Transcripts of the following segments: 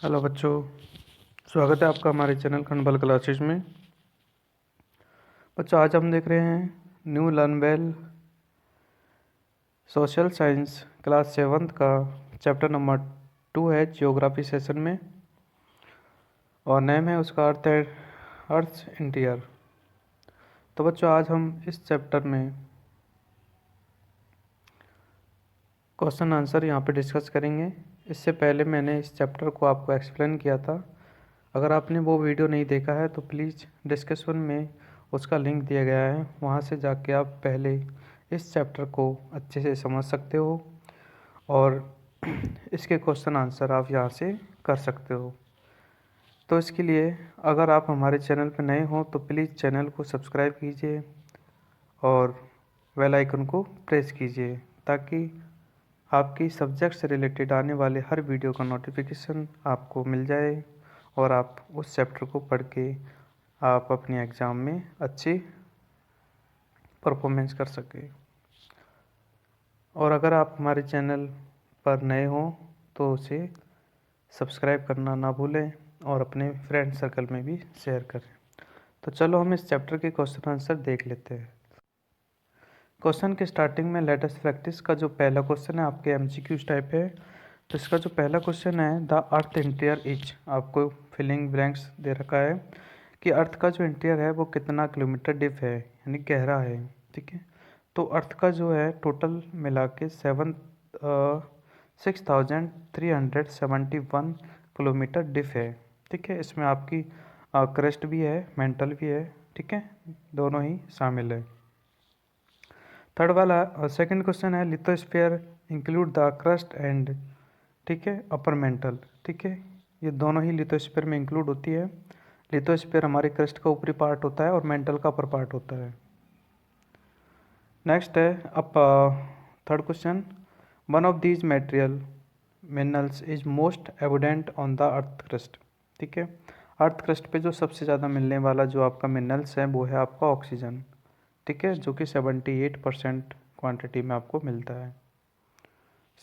Hello बच्चों, स्वागत है आपका हमारे चैनल खंडबल क्लासेस में। बच्चों, आज हम देख रहे हैं new learn well social science class 7 का चैप्टर नंबर 2 है जियोग्राफी सेशन में, और नेम है उसका अर्थ इंटीरियर। तो बच्चों, आज हम इस चैप्टर में क्वेश्चन आंसर यहाँ पे डिस्कस करेंगे। इससे पहले मैंने इस चैप्टर को आपको एक्सप्लेन किया था। अगर आपने वो वीडियो नहीं देखा है तो प्लीज़ डिस्क्रिप्शन में उसका लिंक दिया गया है, वहाँ से जाके आप पहले इस चैप्टर को अच्छे से समझ सकते हो और इसके क्वेश्चन आंसर आप यहाँ से कर सकते हो। तो इसके लिए अगर आप हमारे चैनल पर नए हो तो प्लीज़ चैनल को सब्सक्राइब कीजिए और बेल आइकन को प्रेस कीजिए, ताकि आपकी सब्जेक्ट से रिलेटेड आने वाले हर वीडियो का नोटिफिकेशन आपको मिल जाए और आप उस चैप्टर को पढ़ के आप अपने एग्ज़ाम में अच्छी परफॉर्मेंस कर सकें। और अगर आप हमारे चैनल पर नए हों तो उसे सब्सक्राइब करना ना भूलें और अपने फ्रेंड सर्कल में भी शेयर करें। तो चलो हम इस चैप्टर के क्वेश्चन आंसर देख लेते हैं। क्वेश्चन के स्टार्टिंग में लेटेस्ट प्रैक्टिस का जो पहला क्वेश्चन है आपके एमसीक्यूज टाइप है। तो इसका जो पहला क्वेश्चन है, द अर्थ इंटीरियर इज, आपको फिलिंग ब्लैंक्स दे रखा है कि अर्थ का जो इंटीरियर है वो कितना किलोमीटर डीप है, यानी गहरा है। ठीक है, तो अर्थ का जो है टोटल मिला के 6371 किलोमीटर डीप है। ठीक है, इसमें आपकी क्रस्ट भी है, मेंटल भी है। ठीक है, दोनों ही शामिल है। थर्ड वाला सेकंड क्वेश्चन है, lithosphere include the crust and, ठीक है, अपर मेंटल। ठीक है, ये दोनों ही लिथोस्फीयर में इंक्लूड होती है। लिथोस्फीयर हमारे क्रस्ट का ऊपरी पार्ट होता है और मेंटल का अपर पार्ट होता है। नेक्स्ट है अब third question, one of these material minerals is most evident on the earth crust. ठीक है, अर्थ क्रस्ट पे जो सबसे ज़्यादा मिलने वाला जो आपका मिनरल्स है वो है आपका ऑक्सीजन। ठीक है, जो कि 78% क्वांटिटी में आपको मिलता है।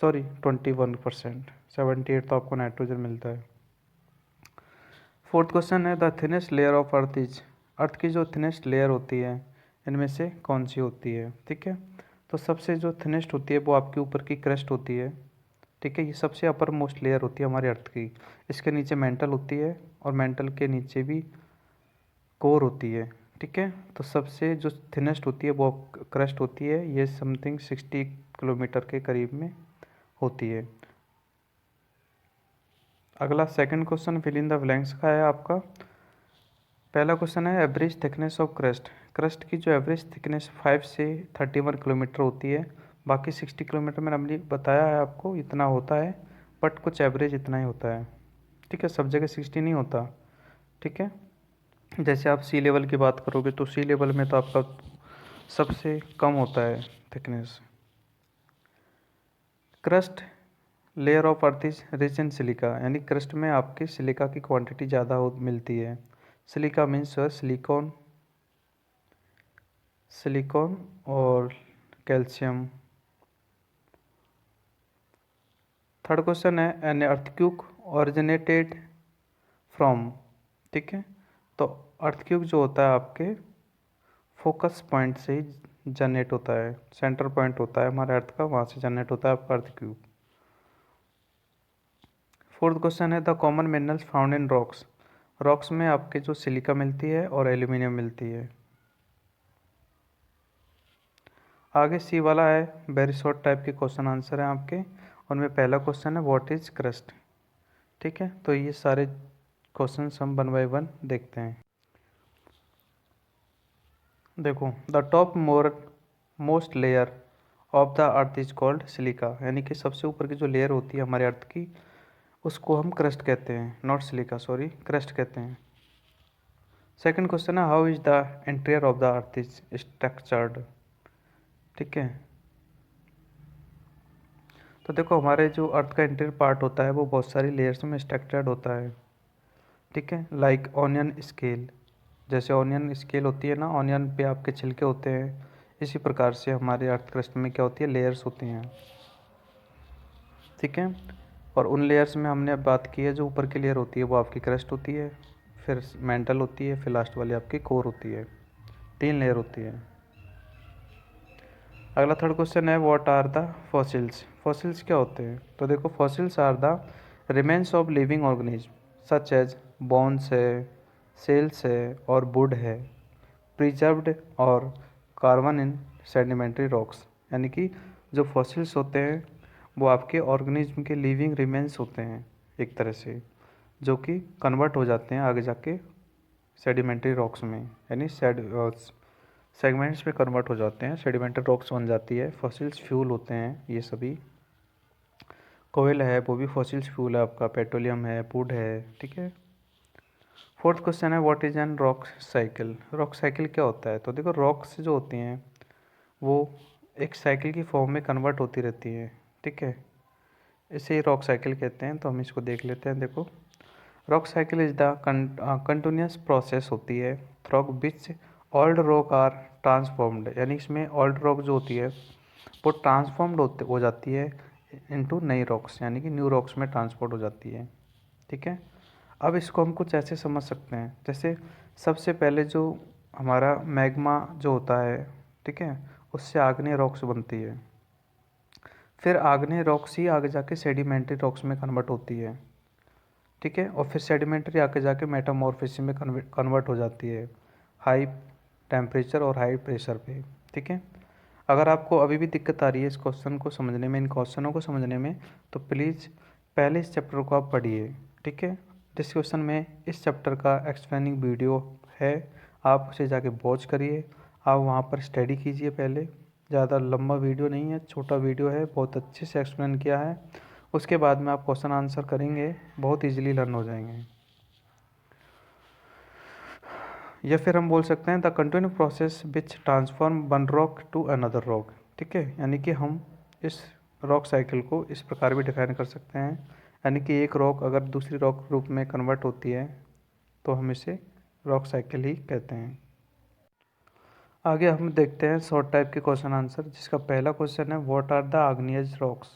सॉरी, 21%, 78 तो आपको नाइट्रोजन मिलता है। फोर्थ क्वेश्चन है, the thinnest layer of earth is, earth की जो थिनेस्ट लेयर होती है इनमें से कौन सी होती है। ठीक है, तो सबसे जो थिनेस्ट होती है वो आपके ऊपर की क्रस्ट होती है। ठीक है, ये सबसे अपर मोस्ट लेयर होती है हमारे अर्थ की। इसके नीचे मेंटल होती है और मेंटल के नीचे भी कोर होती है। ठीक है, तो सबसे जो थिनेस्ट होती है वो क्रस्ट होती है, ये समथिंग 60 किलोमीटर के करीब में होती है। अगला second question fill in the blanks का है आपका। पहला क्वेश्चन है, average thickness of crust, crust की जो एवरेज थिकनेस 5 से 31 किलोमीटर होती है। बाकी 60 किलोमीटर मैंने अभी बताया है आपको, इतना होता है, बट कुछ एवरेज इतना ही होता है। ठीक है, सब जगह 60 नहीं होता। ठीक है, जैसे आप सी लेवल की बात करोगे तो सी लेवल में तो आपका सबसे कम होता है thickness. Crust layer of earth is rich in silica, यानी क्रस्ट में आपके सिलिका की क्वांटिटी ज़्यादा मिलती है। सिलिका मीन्स सिलिकॉन, सिलिकॉन और कैल्शियम। थर्ड क्वेश्चन है, एन अर्थक्यूक ओरिजिनेटेड फ्रॉम। ठीक है, तो अर्थक्यूक जो होता है आपके फोकस पॉइंट से ही जनरेट होता है, सेंटर पॉइंट होता है हमारे अर्थ का, वहाँ से जनरेट होता है आपका अर्थक्यूक। फोर्थ क्वेश्चन है, the common minerals found in rocks, rocks में आपके जो सिलिका मिलती है और एल्यूमिनियम मिलती है। आगे सी वाला है, वेरी शॉर्ट टाइप के क्वेश्चन आंसर हैं आपके। उनमें पहला क्वेश्चन है, व्हाट इज क्रस्ट। ठीक है, तो ये सारे क्वेश्चन हम वन बाय वन देखते हैं। देखो, the top most layer of the earth is called silica, यानी कि सबसे ऊपर की जो लेयर होती है हमारे अर्थ की उसको हम क्रस्ट कहते हैं, नॉट सिलिका, सॉरी, क्रस्ट कहते हैं। सेकंड क्वेश्चन है, how is the interior of the earth is structured. ठीक है, तो देखो हमारे जो अर्थ का इंटीरियर पार्ट होता है वो बहुत सारी लेयर्स में स्ट्रक्चर्ड होता है। ठीक है, लाइक ऑनियन स्केल, जैसे ऑनियन स्केल होती है ना, ऑनियन पे आपके छिलके होते हैं, इसी प्रकार से हमारे अर्थ क्रस्ट में क्या होती है, लेयर्स होती हैं। ठीक है, और उन लेयर्स में हमने अब बात की है, जो ऊपर की लेयर होती है वो आपकी क्रस्ट होती है, फिर मेंटल होती है, फिर लास्ट वाली आपकी कोर होती है। 3 लेयर होती है। अगला थर्ड क्वेश्चन है, what are the fossils. Fossils क्या होते हैं? तो देखो, fossils are the remains of living organism such as bones है, सेल्स है और वुड है, प्रिजर्व्ड और कार्बन इन सेडिमेंट्री रॉक्स। यानी कि जो फॉसिल्स होते हैं वो आपके ऑर्गेनिज्म के लिविंग रिमेन्स होते हैं एक तरह से, जो कि कन्वर्ट हो जाते हैं आगे जाके सेडिमेंट्री रॉक्स में, यानी सेगमेंट्स में कन्वर्ट हो जाते हैं, सेडिमेंट्री रॉक्स बन जाती है। फॉसिल्स फ्यूल होते हैं ये सभी। कोयल है वो भी फॉसिल्स फ्यूल है आपका, पेट्रोलियम है, वुड है, ठीक है। फोर्थ क्वेश्चन है, what is an rock cycle. Rock cycle क्या होता है? तो देखो, रॉक्स जो होती हैं वो एक साइकिल की फॉर्म में कन्वर्ट होती रहती है, ठीक है। इसे रॉक साइकिल कहते हैं। तो हम इसको देख लेते हैं। देखो, rock cycle is the continuous process होती है through which old rock are transformed. यानी इसमें ओल्ड रॉक जो होती है वो ट्रांसफॉर्म्ड हो जाती है इनटू नई रॉक्स, यानी कि न्यू रॉक्स में ट्रांसपोर्ट हो जाती है, ठीक है। अब इसको हम कुछ ऐसे समझ सकते हैं, जैसे सबसे पहले जो हमारा मैग्मा जो होता है, ठीक है, उससे आग्नेय रॉक्स बनती है। फिर आग्नेय रॉक्स ही आगे जाके सेडिमेंट्री रॉक्स में कन्वर्ट होती है, ठीक है। और फिर सेडिमेंट्री आके जाके मेटामॉर्फिज्म में कन्वर्ट हो जाती है हाई टेम्परेचर और हाई प्रेशर पे, ठीक है। अगर आपको अभी भी दिक्कत आ रही है इस क्वेश्चन को समझने में, इन क्वेश्चनों को समझने में, तो प्लीज़ पहले इस चैप्टर को आप पढ़िए, ठीक है। डिस्क्रिप्शन में इस चैप्टर का एक्सप्लेनिंग वीडियो है, आप उसे जाके वॉच करिए, आप वहाँ पर स्टडी कीजिए पहले। ज़्यादा लंबा वीडियो नहीं है, छोटा वीडियो है, बहुत अच्छे से एक्सप्लेन किया है। उसके बाद में आप क्वेश्चन आंसर करेंगे, बहुत इजीली लर्न हो जाएंगे। या फिर हम बोल सकते हैं the continue process which transform one rock to another rock, ठीक है। यानी कि हम इस रॉक साइकिल को इस प्रकार भी डिफाइन कर सकते हैं, यानी कि एक रॉक अगर दूसरी रॉक रूप में कन्वर्ट होती है तो हम इसे रॉक साइकिल ही कहते हैं। आगे हम देखते हैं शॉर्ट टाइप के क्वेश्चन आंसर, जिसका पहला क्वेश्चन है, what are the igneous rocks,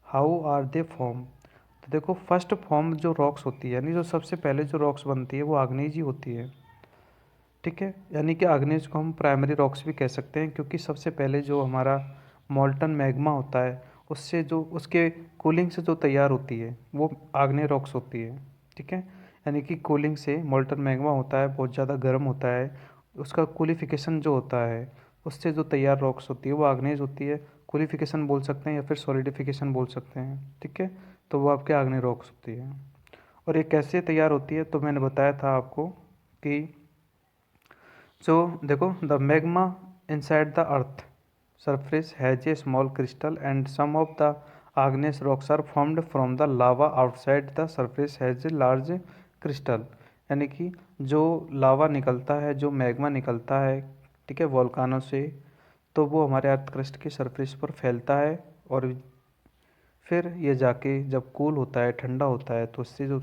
how are they form. तो देखो, फर्स्ट फॉर्म जो रॉक्स होती है, यानी जो सबसे पहले जो रॉक्स बनती है वो आग्नेयज ही होती है, ठीक है। यानी कि आग्नेयज को हम प्राइमरी रॉक्स भी कह सकते हैं, क्योंकि सबसे पहले जो हमारा मोल्टन मैग्मा होता है उससे जो उसके कूलिंग से जो तैयार होती है वो आग्नेय रॉक्स होती है, ठीक है। यानी कि कूलिंग से मोल्टन मैग्मा होता है, बहुत ज़्यादा गर्म होता है, उसका कूलिफिकेशन जो होता है उससे जो तैयार रॉक्स होती है वो आग्नेयज होती है। कूलिफिकेशन बोल सकते हैं या फिर सॉलिडिफिकेशन बोल सकते हैं, ठीक है। तो वो आपके आग्नेय रॉक्स होती है। और ये कैसे तैयार होती है? तो मैंने बताया था आपको कि जो देखो, the magma inside the earth surface has a small crystal and some of the igneous rocks are formed from the lava outside the surface has a large crystal। यानी कि जो लावा निकलता है, जो मैग्मा निकलता है, ठीक है, वोल्कानों से, तो वो हमारे अर्थ क्रस्ट की सरफेस पर फैलता है और फिर ये जाके जब कूल होता है, ठंडा होता है, तो उससे जो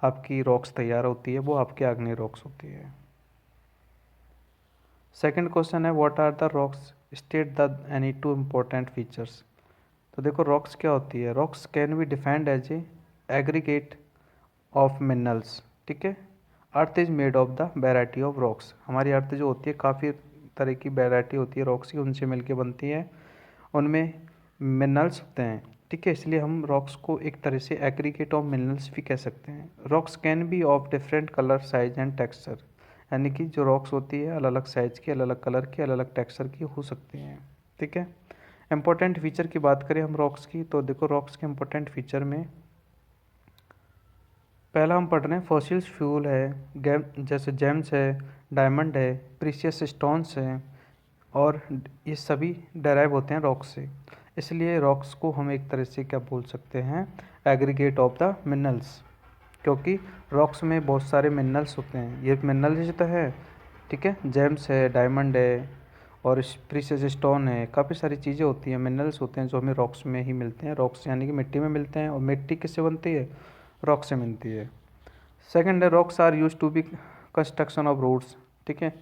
आपकी रॉक्स तैयार होती है वो आपकी आग्नेय रॉक्स होती है। सेकंड क्वेश्चन है, what are the rocks, state the any two important features. तो देखो, रॉक्स क्या होती है? Rocks can be defined as a aggregate of minerals, ठीक है। Earth is made of the variety of rocks. हमारी अर्थ जो होती है काफ़ी तरह की वेराइटी होती है रॉक्स की, उनसे मिलके बनती है, उनमें मिनरल्स होते हैं, ठीक है। इसलिए हम रॉक्स को एक तरह से एग्रीगेट ऑफ मिनरल्स भी कह सकते हैं। Rocks can B of different colour, size and texture. यानी कि जो रॉक्स होती है अलग अलग साइज़ की, अलग अलग कलर की, अलग अलग टेक्सचर की हो सकती हैं, ठीक है। इम्पोर्टेंट फीचर की बात करें हम रॉक्स की, तो देखो, रॉक्स के इम्पोर्टेंट फीचर में पहला हम पढ़ रहे हैं, फॉसिल्स फ्यूल है, जैसे जेम्स है, डायमंड है, प्रीशियस स्टोन्स हैं, और ये सभी डेराइव होते हैं रॉक्स से। इसलिए रॉक्स को हम एक तरह से क्या बोल सकते हैं, एग्रीगेट ऑफ द मिनरल्स, क्योंकि रॉक्स में बहुत सारे मिनरल्स होते हैं। ये मिनरल्स तो है, ठीक है, जेम्स है, डायमंड है और प्रीशियस स्टोन है, काफ़ी सारी चीज़ें होती हैं, मिनरल्स होते हैं जो हमें रॉक्स में ही मिलते हैं। रॉक्स यानी कि मिट्टी में मिलते हैं, और मिट्टी किससे बनती है? रॉक से मिलती है। सेकंड है, rocks are use to be construction of roads, ठीक है।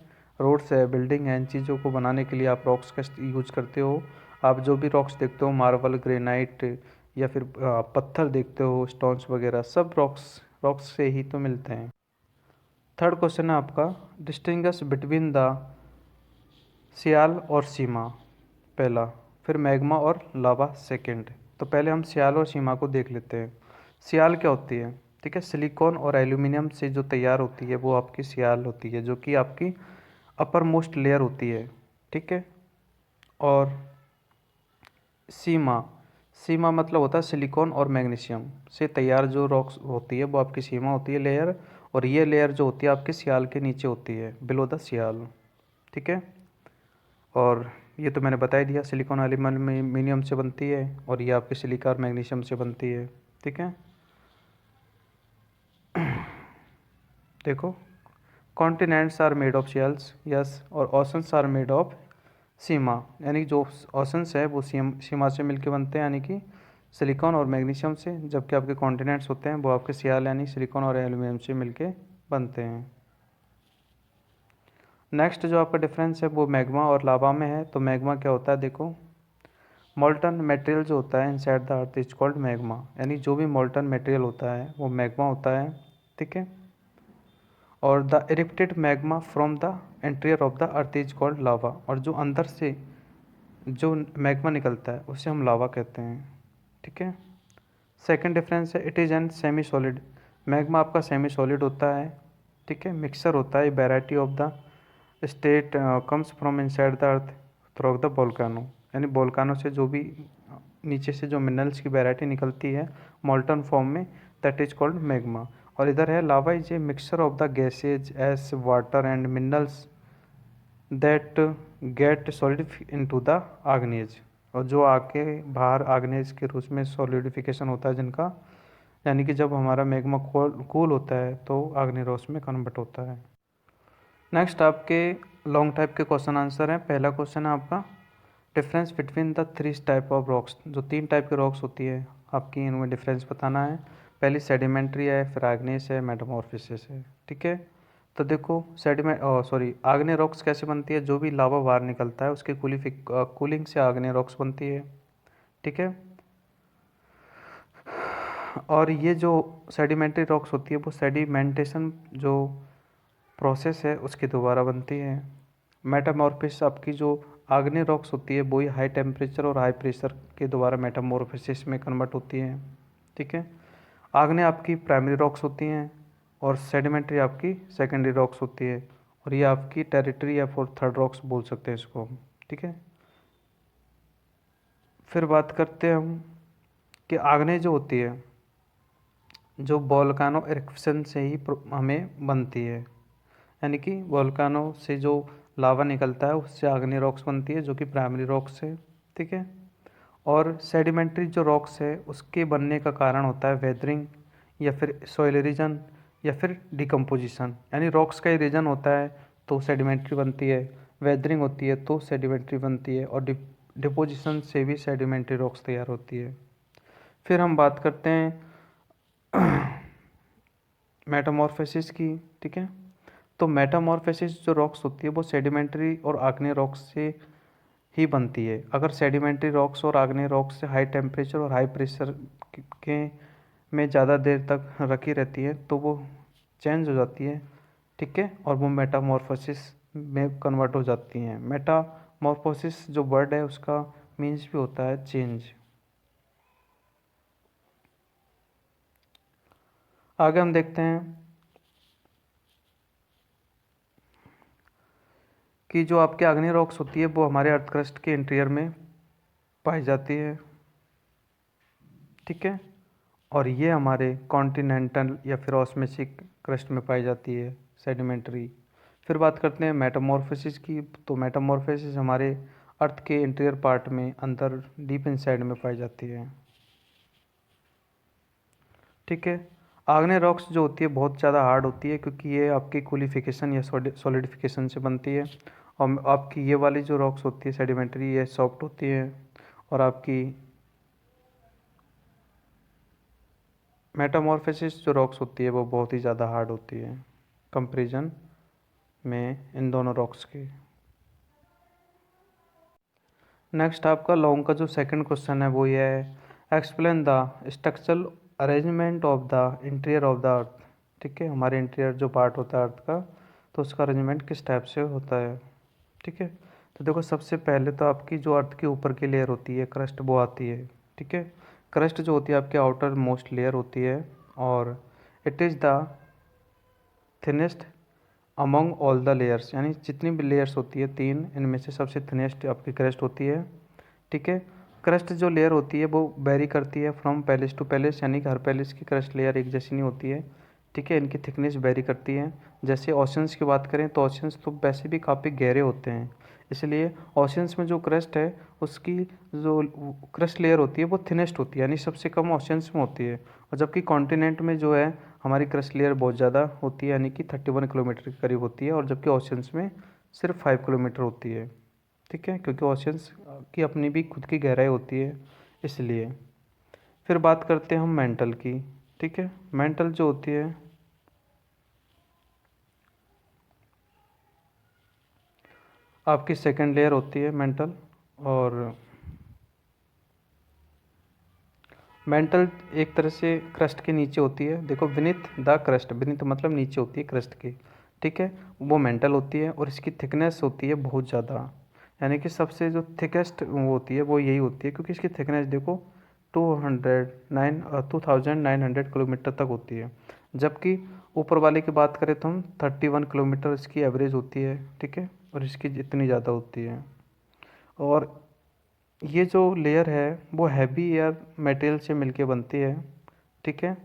रोड्स है, बिल्डिंग है, इन चीज़ों को बनाने के लिए आप रॉक्स का यूज करते हो। आप जो भी रॉक्स देखते हो, मार्बल, ग्रेनाइट, या फिर पत्थर देखते हो, स्टोन्स वगैरह, सब रॉक्स रॉक्स से ही तो मिलते हैं। थर्ड क्वेश्चन है आपका, डिस्टिंग्विश बिटवीन द सियाल और सीमा, पहला, फिर मैग्मा और लावा सेकंड। तो पहले हम सियाल और सीमा को देख लेते हैं। सियाल क्या होती है? ठीक है, सिलिकॉन और एल्यूमिनियम से जो तैयार होती है वो आपकी सियाल होती है, जो कि आपकी अपर मोस्ट लेयर होती है। ठीक है। और सीमा, सीमा मतलब होता है सिलिकॉन और मैग्नीशियम से तैयार जो रॉक्स होती है वो आपकी सीमा होती है, लेयर। और ये लेयर जो होती है आपकी सियाल के नीचे होती है, बिलो द सियाल। ठीक है। और ये तो मैंने बता ही दिया, सिलिकॉन एल्यूमिनियम से बनती है और ये आपके सिलिका और मैग्नीशियम से बनती है। ठीक है। देखो, continents are made of shells, yes, और oceans are made of sima, यानी जो ओशंस है वो सीमा से मिलके बनते हैं, यानी कि सिलिकॉन और मैग्नीशियम से, जबकि आपके कॉन्टिनेंट्स होते हैं वो आपके सियाल यानी सिलिकॉन और एल्यूमिनियम से मिलके बनते हैं। नेक्स्ट जो आपका डिफरेंस है वो मैग्मा और लावा में है। तो मैग्मा क्या होता है? देखो, मोल्टन मटेरियल जो होता है inside the earth is called magma, यानी जो भी मोल्टन मटेरियल होता है वो मैग्मा होता है। ठीक है। और the erupted magma from the interior of the earth is called lava, और जो अंदर से जो मैग्मा निकलता है उसे हम लावा कहते हैं। ठीक है। सेकंड डिफरेंस है, it is an semi solid, magma आपका सेमी सॉलिड होता है। ठीक है, मिक्सर होता है, variety of the state comes from inside the earth through the volcano, यानी वोल्कानो से जो भी नीचे से जो मिनरल्स की वैरायटी निकलती है मॉल्टन फॉर्म में, दैट इज कॉल्ड मैग्मा। और इधर है lava, is a mixture of the gases as water and minerals that get solid into the igneous, और जो आके बाहर आग्नेज के रूप में सॉलिडिफिकेशन होता है जिनका, यानी कि जब हमारा मैग्मा कूल होता है तो आग्नेरोस में कन्वर्ट होता है। नेक्स्ट आपके लॉन्ग टाइप के क्वेश्चन आंसर हैं। पहला क्वेश्चन है आपका, difference between the three type of rocks, जो तीन टाइप के रॉक्स होती है आपकी, इनमें डिफरेंस बताना है। पहली सेडिमेंट्री है, फिर आग्नेस है, मेटामॉर्फोसिस है। ठीक है। तो देखो, आग्नेय रॉक्स कैसे बनती है? जो भी लावा बाहर निकलता है उसके कूलिंग से आग्नेय रॉक्स बनती है। ठीक है। और ये जो सेडिमेंट्री रॉक्स होती है वो सेडिमेंटेशन जो प्रोसेस है उसके दोबारा बनती है। मेटामॉर्फिस आपकी जो आग्नेय रॉक्स होती है वही हाई टेम्परेचर और हाई प्रेशर के द्वारा मेटामॉर्फोसिस में कन्वर्ट होती है। ठीक है। आग्नेय आपकी प्राइमरी रॉक्स होती हैं और सेडिमेंट्री आपकी सेकेंडरी रॉक्स होती है, और ये आपकी टेरिटरी या फिर थर्ड रॉक्स बोल सकते हैं इसको हम। ठीक है। फिर बात करते हैं हम कि आग्नेय जो होती है जो वोल्कानो एरप्शन से ही हमें बनती है, यानी कि वोल्कानो से जो लावा निकलता है उससे आग्नेय रॉक्स बनती है जो कि प्राइमरी रॉक्स है। ठीक है। और सेडिमेंट्री जो रॉक्स है उसके बनने का कारण होता है वेदरिंग या फिर सॉइल इरोजन या फिर डिकम्पोजिशन, यानी रॉक्स का इरोजन होता है तो सेडिमेंट्री बनती है, वेदरिंग होती है तो सेडिमेंट्री बनती है, और डिपोजिशन से भी सेडिमेंट्री रॉक्स तैयार होती है। फिर हम बात करते हैं मेटामॉर्फोसिस की। ठीक है। तो मेटामॉर्फोसिस जो रॉक्स होती है वो सेडिमेंट्री और आग्नेय रॉक्स से ही बनती है। अगर सेडिमेंट्री रॉक्स और आग्नेय रॉक्स से हाई टेम्परेचर और हाई प्रेशर के में ज़्यादा देर तक रखी रहती है तो वो चेंज हो जाती है। ठीक है। और वो मेटामॉर्फोसिस में कन्वर्ट हो जाती हैं। मेटामॉर्फोसिस जो वर्ड है उसका मीन्स भी होता है चेंज। आगे हम देखते हैं कि जो आपके आग्नेय रॉक्स होती है वो हमारे अर्थ क्रस्ट के इंटीरियर में पाई जाती है। ठीक है। और ये हमारे कॉन्टिनेंटल या फिर ऑस्मेसिक क्रस्ट में पाई जाती है, सेडिमेंट्री। फिर बात करते हैं मेटामॉर्फोसिस की। तो मेटामॉर्फोसिस हमारे अर्थ के इंटीरियर पार्ट में अंदर डीप इनसाइड में पाई जाती है। ठीक है। आग्नेय रॉक्स जो होती है बहुत ज़्यादा हार्ड होती है क्योंकि ये आपकी कुलिफिकेशन या सॉलिडिफिकेशन से बनती है, और आपकी ये वाली जो रॉक्स होती है सेडिमेंट्री ये सॉफ्ट होती है, और आपकी मेटामॉर्फोसिस जो रॉक्स होती है वो बहुत ही ज़्यादा हार्ड होती है कंपैरिजन में इन दोनों रॉक्स की। नेक्स्ट आपका लॉन्ग का जो सेकंड क्वेश्चन है वो ये है, explain the structural arrangement of the interior of the अर्थ। ठीक है, हमारे इंटीरियर जो पार्ट होता है अर्थ का, तो उसका अरेंजमेंट किस टाइप से होता है। ठीक है, तो देखो सबसे पहले तो आपकी जो अर्थ के ऊपर की लेयर होती है क्रस्ट, वो आती है। ठीक है, क्रस्ट जो होती है आपकी आउटर मोस्ट लेयर होती है, और it is the thinnest among all the layers, यानी जितनी भी लेयर्स होती है तीन, इनमें से सबसे थिनेस्ट आपकी क्रस्ट होती है। ठीक है, क्रस्ट जो लेयर होती है वो वेरी करती है फ्रॉम पैलेस टू पैलेस, यानी कि हर पैलेस की क्रस्ट लेयर एक जैसी नहीं होती है। ठीक है, इनकी थिकनेस वेरी करती है। जैसे ओशंस की बात करें तो ओशंस तो वैसे भी काफ़ी गहरे होते हैं, इसलिए ओशंस में जो क्रस्ट है उसकी जो क्रस्ट लेयर होती है वो थिनेस्ट होती है, यानी सबसे कम ओशंस में होती है। और जबकि कॉन्टिनेंट में जो है हमारी क्रस्ट लेयर बहुत ज़्यादा होती है, यानी कि 31 किलोमीटर के करीब होती है, और जबकि ओशंस में सिर्फ 5 किलोमीटर होती है। ठीक है, क्योंकि ओशंस की अपनी भी खुद की गहराई होती है, इसलिए। फिर बात करते हैं हम मेंटल की। ठीक है, मेंटल जो होती है आपकी सेकंड लेयर होती है मेंटल। और मेंटल एक तरह से क्रस्ट के नीचे होती है। देखो विनिथ द क्रस्ट, विनिथ मतलब नीचे होती है क्रस्ट की। ठीक है, वो मेंटल होती है और इसकी थिकनेस होती है बहुत ज़्यादा, यानी कि सबसे जो थिकेस्ट वो होती है वो यही होती है, क्योंकि इसकी थिकनेस देखो 2900 किलोमीटर तक होती है। जबकि ऊपर वाले की बात करें तो हम 31 किलोमीटर इसकी एवरेज होती है। ठीक है, और इसकी इतनी ज़्यादा होती है। और ये जो लेयर है वो हैवी एयर मटेरियल से मिलके बनती है। ठीक है,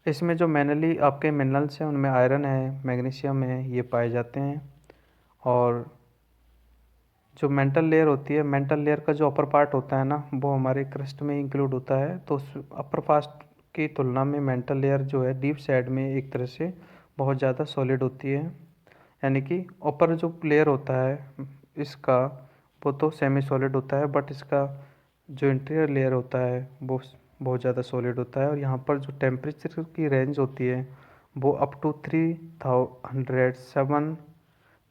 इसमें जो मेनली आपके मिनरल्स हैं उनमें आयरन है, मैग्नीशियम है, ये पाए जाते हैं। और जो मेंटल लेयर होती है, मेंटल लेयर का जो अपर पार्ट होता है ना, वो हमारे क्रस्ट में इंक्लूड होता है, तो उस अपर पार्ट की तुलना में मेंटल लेयर जो है डीप साइड में एक तरह से बहुत ज़्यादा सॉलिड होती है। यानी कि ऊपर जो लेयर होता है इसका, वो तो सेमी सॉलिड होता है, बट इसका जो इंटीरियर लेयर होता है वो बहुत ज़्यादा सॉलिड होता है। और यहाँ पर जो टेम्परेचर की रेंज होती है वो अप टू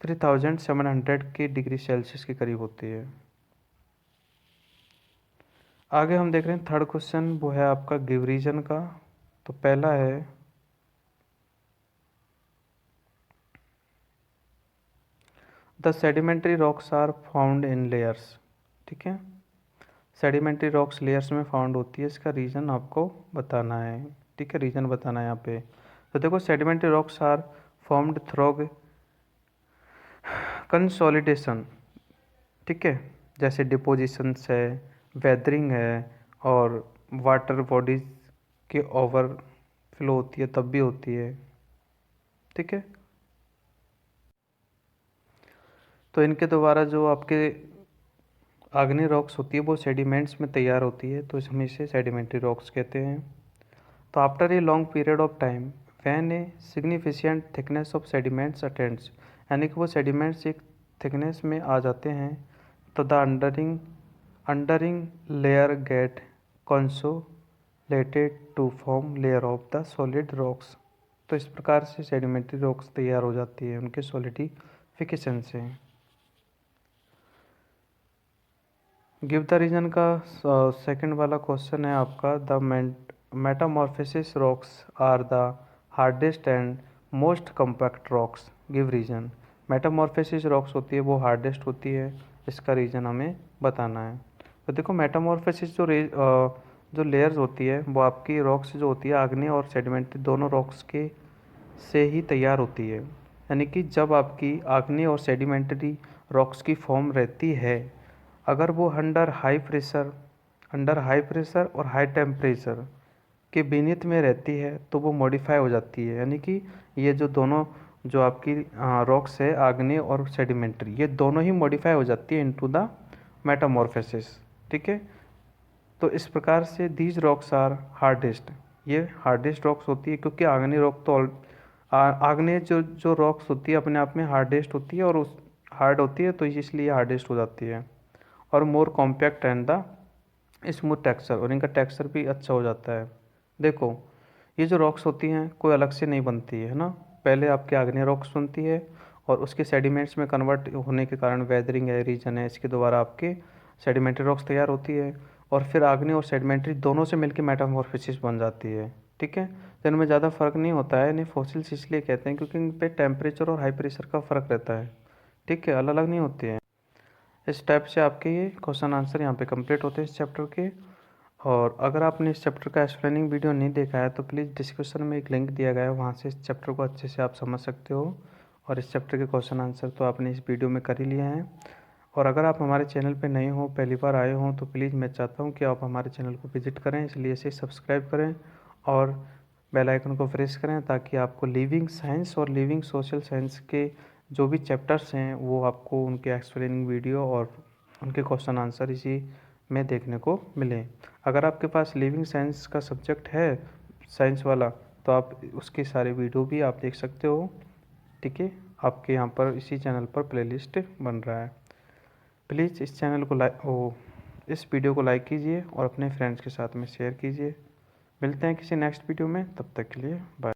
3700 की डिग्री सेल्सियस के करीब होती है। आगे हम देख रहे हैं थर्ड क्वेश्चन, वो है आपका गिव रीजन का। तो पहला है the sedimentary rocks are found in layers. ठीक है, सेडिमेंट्री रॉक्स लेयर्स में फाउंड होती है, इसका रीज़न आपको बताना है। ठीक है, रीज़न बताना है यहाँ पे। तो देखो sedimentary rocks are formed through consolidation. ठीक है, जैसे डिपोजिशंस है, वेदरिंग है, और वाटर बॉडीज के ओवर फ्लो होती है तब भी होती है। ठीक है, तो इनके द्वारा जो आपके आग्नेय रॉक्स होती है वो सेडिमेंट्स में तैयार होती है, तो हम इसे सेडिमेंट्री रॉक्स कहते हैं। तो after a long period of time when a significant thickness of sediments attends, यानी कि वो सेडिमेंट्स एक थिकनेस में आ जाते हैं, तो the underlying layer get consolidated to form layer of the solid rocks. तो इस प्रकार से सेडिमेंट्री रॉक्स तैयार हो जाती है उनके सॉलिडिफिकेशन से। गिव द रीजन का सेकंड वाला क्वेश्चन है आपका, the metamorphosis rocks are the hardest and most compact rocks, give reason. Metamorphosis rocks होती है वो हार्डेस्ट होती है, इसका रीज़न हमें बताना है। तो देखो मेटामॉर्फोसिस जो लेयर्स होती है वो आपकी रॉक्स जो होती है आग्नेय और सेडिमेंट्री दोनों रॉक्स के से ही तैयार होती है। यानी कि जब आपकी आग्नेय और सेडिमेंट्री रॉक्स की फॉर्म रहती है, अगर वो अंडर हाई प्रेशर और हाई टेम्परेचर के बीनित में रहती है तो वो मॉडिफाई हो जाती है। यानी कि ये जो दोनों जो आपकी रॉक्स है आग्नेय और सेडिमेंट्री, ये दोनों ही मॉडिफाई हो जाती है इनटू द मेटामॉर्फोसिस। ठीक है, तो इस प्रकार से दीज रॉक्स आर हार्डेस्ट, ये हार्डेस्ट रॉक्स होती है, क्योंकि आग्नेय रॉक तो आग्नेय जो जो रॉक्स होती है अपने आप में हार्डेस्ट होती है और उस हार्ड होती है, तो इसलिए हार्डेस्ट हो जाती है। और मोर compact and the smooth texture, और इनका टेक्सचर भी अच्छा हो जाता है। देखो ये जो रॉक्स होती हैं कोई अलग से नहीं बनती है ना, पहले आपके आग्नेय रॉक्स बनती है और उसके सेडिमेंट्स में कन्वर्ट होने के कारण वेदरिंग है, रीजन है, इसके द्वारा आपके सेडिमेंट्री रॉक्स तैयार होती है और फिर आग्नेय और सेडिमेंट्री दोनों से मिलकर मेटामॉर्फोसिस बन जाती है। ठीक है, तो इनमें ज़्यादा फर्क नहीं होता है, इन्हें फॉसिल्स इसलिए कहते हैं क्योंकि इन पे टेम्परेचर और हाई प्रेशर का फ़र्क रहता है। ठीक है, अलग अलग नहीं होते हैं। इस टाइप से आपके ये क्वेश्चन आंसर यहाँ पे कंप्लीट होते हैं इस चैप्टर के। और अगर आपने इस चैप्टर का एक्सप्लेनिंग वीडियो नहीं देखा है तो प्लीज़ डिस्क्रिप्शन में एक लिंक दिया गया है, वहाँ से इस चैप्टर को अच्छे से आप समझ सकते हो। और इस चैप्टर के क्वेश्चन आंसर तो आपने इस वीडियो में कर ही लिए हैं। और अगर आप हमारे चैनल पर नए हो, पहली बार आए हों, तो प्लीज़ मैं चाहता हूँ कि आप हमारे चैनल को विजिट करें, इसलिए इसे सब्सक्राइब करें और बेल आइकन को प्रेस करें ताकि आपको लिविंग साइंस और लिविंग सोशल साइंस के जो भी चैप्टर्स हैं वो आपको उनके एक्सप्लेनिंग वीडियो और उनके क्वेश्चन आंसर इसी में देखने को मिले। अगर आपके पास लिविंग साइंस का सब्जेक्ट है साइंस वाला तो आप उसके सारे वीडियो भी आप देख सकते हो। ठीक है, आपके यहाँ पर इसी चैनल पर प्लेलिस्ट बन रहा है। प्लीज़ इस चैनल को इस वीडियो को लाइक कीजिए और अपने फ्रेंड्स के साथ में शेयर कीजिए। मिलते हैं किसी नेक्स्ट वीडियो में, तब तक के लिए बाय।